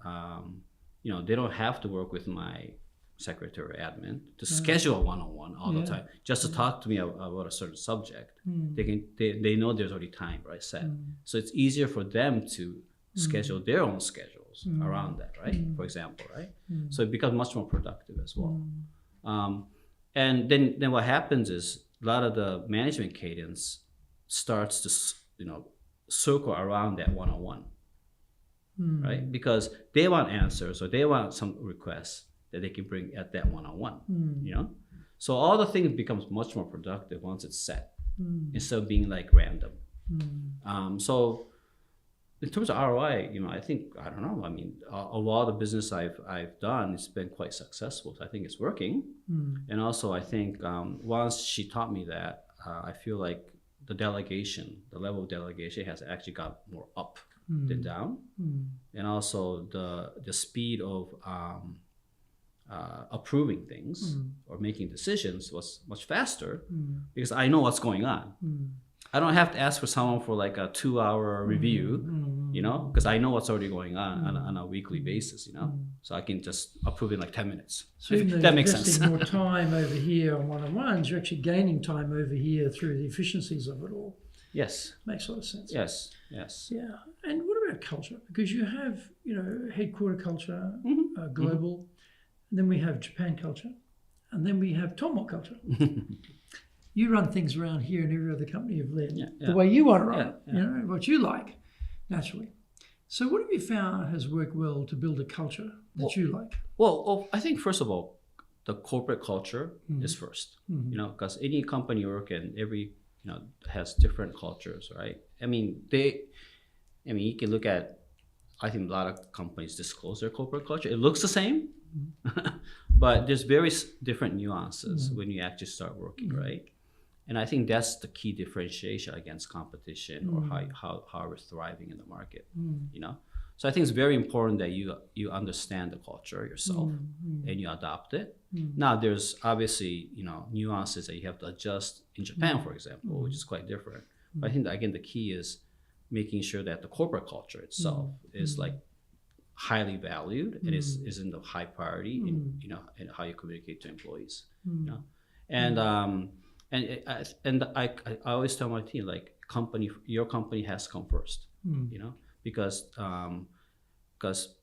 you know, they don't have to work with my secretary admin to schedule a one-on-one all the time just to talk to me about a certain subject. They know there's already time, right, set. So it's easier for them to schedule their own schedules around that, right? For example, right? So it becomes much more productive as well. And then what happens is a lot of the management cadence starts to, you know, circle around that one-on-one, right? Because they want answers or they want some requests that they can bring at that one-on-one, you know? So all the things becomes much more productive once it's set instead of being like random. So in terms of ROI, you know, I don't know. I mean, a lot of business I've done, it's been quite successful. So I think it's working. And also I think once she taught me that, I feel like the level of delegation has actually got more up than down. And also the speed of approving things or making decisions was much faster because I know what's going on. I don't have to ask for someone for like a 2-hour review, you know, because I know what's already going on a weekly basis, you know, so I can just approve in like 10 minutes. So if that makes sense. More time over here on one-on-ones, you're actually gaining time over here through the efficiencies of it all. Yes. Makes a lot of sense. Yes. Yeah. And what about culture? Because you have, you know, headquarter culture, global, and then we have Japan culture, and then we have Tomo culture. You run things around here in every other company you've led the way you want to run it, you know, what you like, naturally. So what have you found has worked well to build a culture that you like? Well, I think first of all, the corporate culture is first, you know, because any company you work in, you know, has different cultures, right? I mean, you can look at, I think a lot of companies disclose their corporate culture. It looks the same, but there's very different nuances when you actually start working, right? And I think that's the key differentiation against competition or how we're thriving in the market, you know? So I think it's very important that you understand the culture yourself and you adopt it. Now there's obviously, nuances that you have to adjust in Japan, for example, which is quite different. But I think that, again, the key is making sure that the corporate culture itself is like highly valued and is in the high priority in in how you communicate to employees. And I always tell my team, like, your company has to come first. Because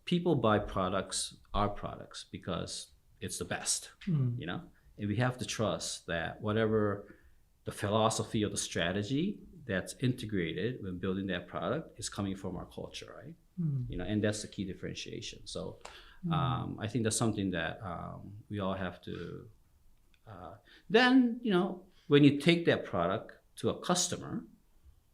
people buy our products because it's the best. And we have to trust that whatever the philosophy or the strategy that's integrated when building that product is coming from our culture, right? And that's the key differentiation. So I think that's something that we all have to. Then when you take that product to a customer,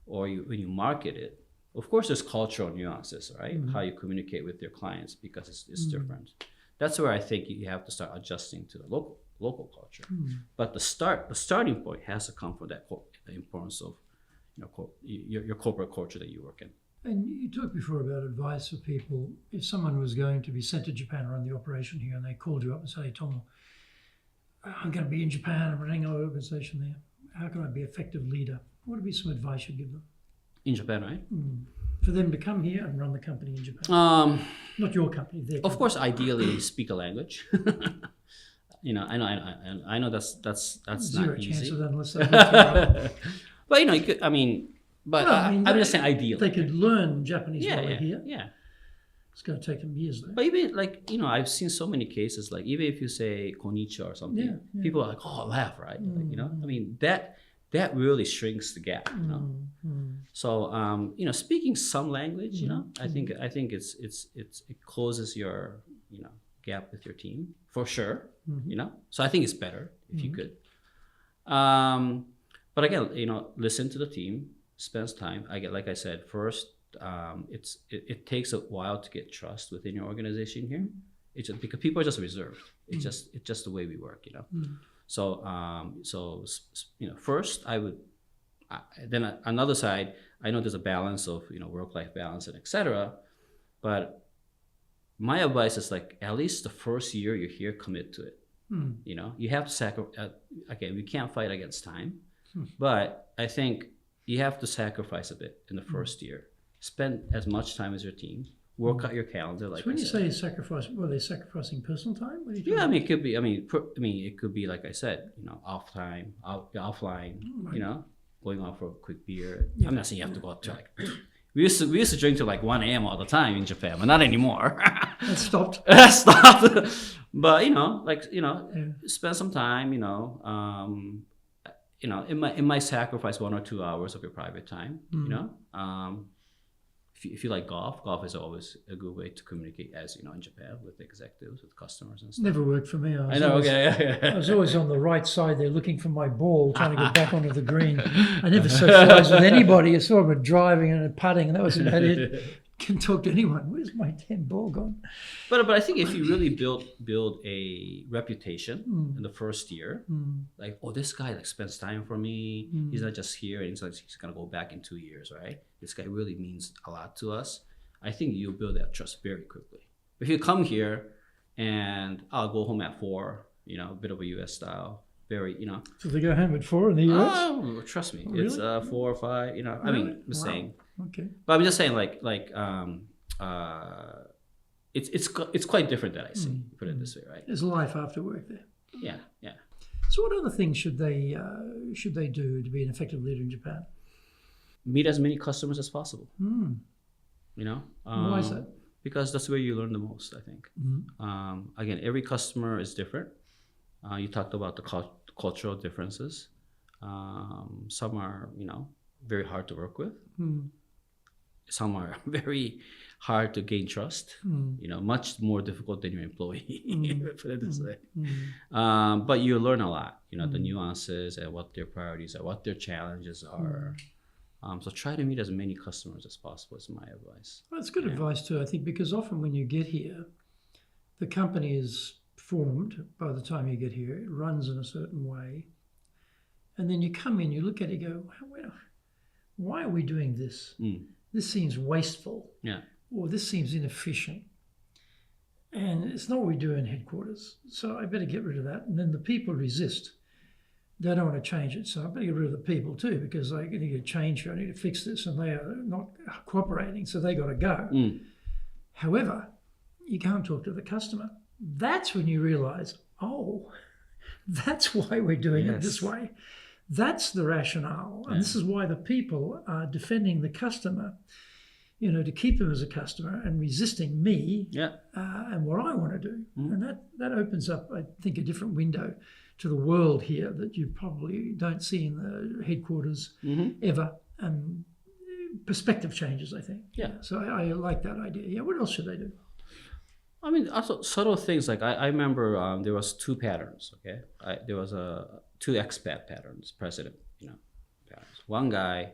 or when you market it, of course there's cultural nuances, right? How you communicate with your clients, because it's different. That's where I think you have to start adjusting to the local culture. But the starting point has to come from the importance of your corporate culture that you work in. And you talked before about advice for people. If someone was going to be sent to Japan to run the operation here, and they called you up and say, Tomo, I'm going to be in Japan, I'm running our organization there. How can I be an effective leader? What would be some advice you'd give them? In Japan, right? For them to come here and run the company in Japan. Not your company, their company. Of course, ideally speak a language. I know that's Zero not easy. chance of that unless they look But you could, I'm just saying ideally. They could learn Japanese while they're here. Yeah. It's going to take them years though. But even I've seen so many cases, like even if you say konnichiwa or something, people are like, oh, laugh, right? That really shrinks the gap. So speaking some language, I think it closes your gap with your team for sure. So I think it's better if you could. But again, listen to the team, spend time. Like I said, first, it takes a while to get trust within your organization here. It's just because people are just reserved. It's just the way we work, So first I would. Then another side, I know there's a balance of work-life balance and etc. But my advice is, like, at least the first year you're here, commit to it. You have to sacrifice. Again, we can't fight against time, but I think you have to sacrifice a bit in the first year. Spend as much time as your team. Work out your calendar. Like, so when you say sacrifice, were they sacrificing personal time? What are you doing? It could be. It could be, like I said, off time, offline. Going out for a quick beer. I'm not saying you have to go out to we used to drink to like 1 a.m. all the time in Japan, but not anymore. That stopped. But spend some time. It might sacrifice 1 or 2 hours of your private time. If you like golf is always a good way to communicate, as in Japan, with executives, with customers and stuff. Never worked for me. I know. I was always on the right side there, looking for my ball, trying to get back onto the green. I never socialized with anybody. I saw them driving and putting, and that was about it. Can talk to anyone. Where's my 10 ball gone? But I think if you really build a reputation in the first year, like, oh, this guy spends time for me. He's not just here and he's gonna go back in 2 years, right? This guy really means a lot to us. I think you'll build that trust very quickly. If you come here and I'll go home at 4, a bit of a US style, very, So they go home at 4 in the US? Oh, trust me, really? It's 4 or 5. Really? I'm just saying. Okay. But I'm just saying, it's quite different that I see. Put it this way, right? There's life after work there. Yeah. So what other things should they do to be an effective leader in Japan? Meet as many customers as possible. Why is that? Because that's where you learn the most, I think. Again, every customer is different. You talked about the cultural differences. Some are, very hard to work with. Some are very hard to gain trust. Much more difficult than your employee. Put it this way. But you learn a lot. The nuances and what their priorities are, what their challenges are. So try to meet as many customers as possible is my advice. Well, that's good advice too, I think, because often when you get here, the company is formed by the time you get here. It runs in a certain way. And then you come in, you look at it, you go, why are we doing this? This seems wasteful. Yeah. or this seems inefficient. And it's not what we do in headquarters. So I better get rid of that. And then the people resist. They don't want to change it. So I better get rid of the people too, because I need to change here. I need to fix this. And they are not cooperating. So they got to go. However, you can't talk to the customer. That's when you realize, oh, that's why we're doing it this way. That's the rationale. And this is why the people are defending the customer, you know, to keep them as a customer and resisting me and what I want to do. And that opens up, I think, a different window to the world here that you probably don't see in the headquarters ever. And perspective changes, I think. So I like that idea. What else should they do? I mean, also subtle things. Like I remember there was two patterns. Okay, there was two expat patterns, president, patterns. One guy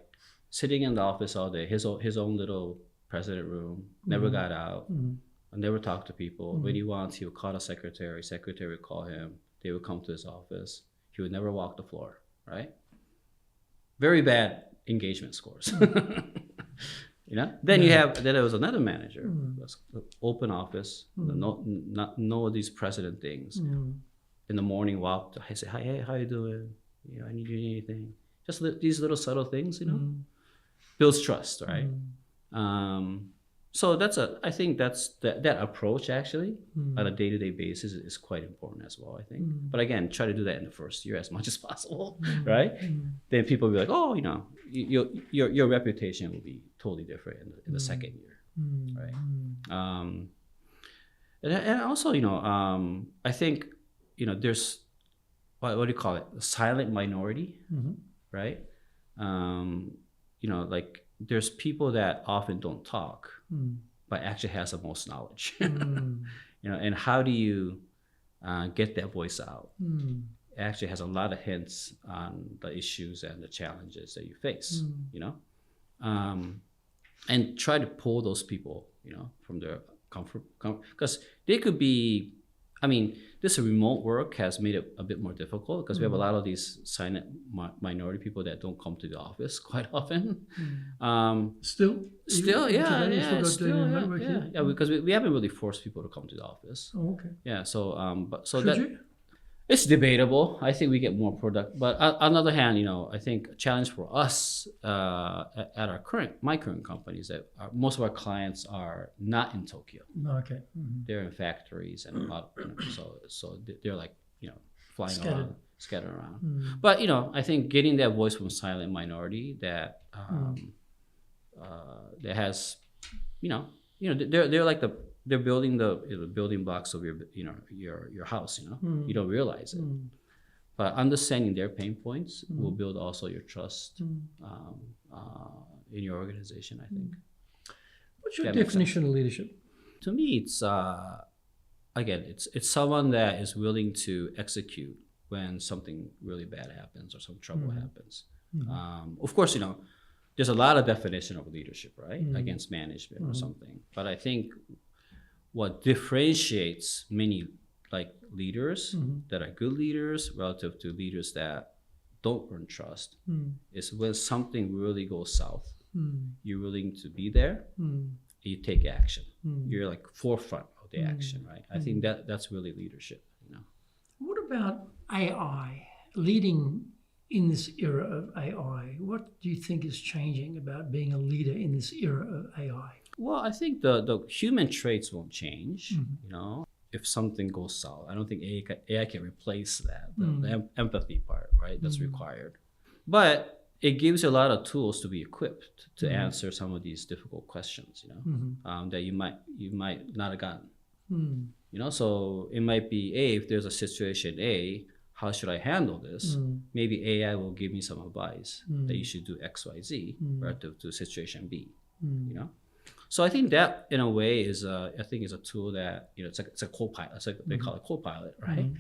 sitting in the office all day, his own little president room, never got out, never talked to people. When he wants, he would call the secretary. Secretary would call him. They would come to his office. He would never walk the floor. Right? Very bad engagement scores. Then there was another manager, open office, no of these president things. In the morning, walked. I say, hey, how you doing? I need you anything. Just these little subtle things, builds trust, right? So I think that approach actually on a day-to-day basis is quite important as well, I think. But again, try to do that in the first year as much as possible, right? Then people will be like, oh, your reputation will be totally different in the second year, right? And also, I think, there's what do you call it? A silent minority, right? Like there's people that often don't talk, but actually has the most knowledge. And how do you get that voice out? It actually has a lot of hints on the issues and the challenges that you face, and try to pull those people, from their comfort, because they could be, this remote work has made it a bit more difficult because we have a lot of these silent minority people that don't come to the office quite often. Still, because we haven't really forced people to come to the office. Oh, okay. Yeah, so Should you? It's debatable. I think we get more product, but on the other hand, I think a challenge for us at my current company is that most of our clients are not in Tokyo. Okay. They're in factories and a lot so they're like flying around, scattered around. But I think getting that voice from silent minority that that has they're like they're building the building blocks of your house. You don't realize it, but understanding their pain points will build also your trust in your organization, I think. What's your definition of leadership? To me, it's again, it's someone that is willing to execute when something really bad happens or some trouble happens. Of course, there's a lot of definition of leadership, right, against management or something. But I think what differentiates many leaders that are good leaders relative to leaders that don't earn trust is when something really goes south, you're willing to be there, you take action. You're like forefront of the action, right? I think that's really leadership. What about AI, leading in this era of AI? What do you think is changing about being a leader in this era of AI? Well, I think the human traits won't change. If something goes south, I don't think AI can replace that, the empathy part, right? That's required. But it gives you a lot of tools to be equipped to answer some of these difficult questions, that you might not have gotten. So it might be if there's a situation A, how should I handle this? Maybe AI will give me some advice that you should do X, Y, Z relative to situation B. So I think that in a way is a tool that it's a co-pilot. It's like they call it co-pilot, right?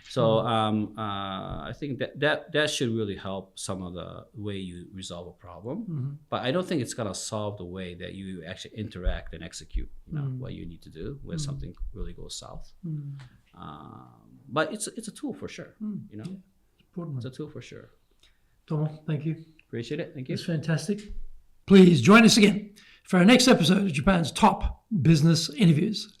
So I think that should really help some of the way you resolve a problem. But I don't think it's gonna solve the way that you actually interact and execute what you need to do when something really goes south. But it's a tool for sure. It's a tool for sure. Tomo, thank you. Appreciate it. Thank you. It's fantastic. Please join us again for our next episode of Japan's top business interviews.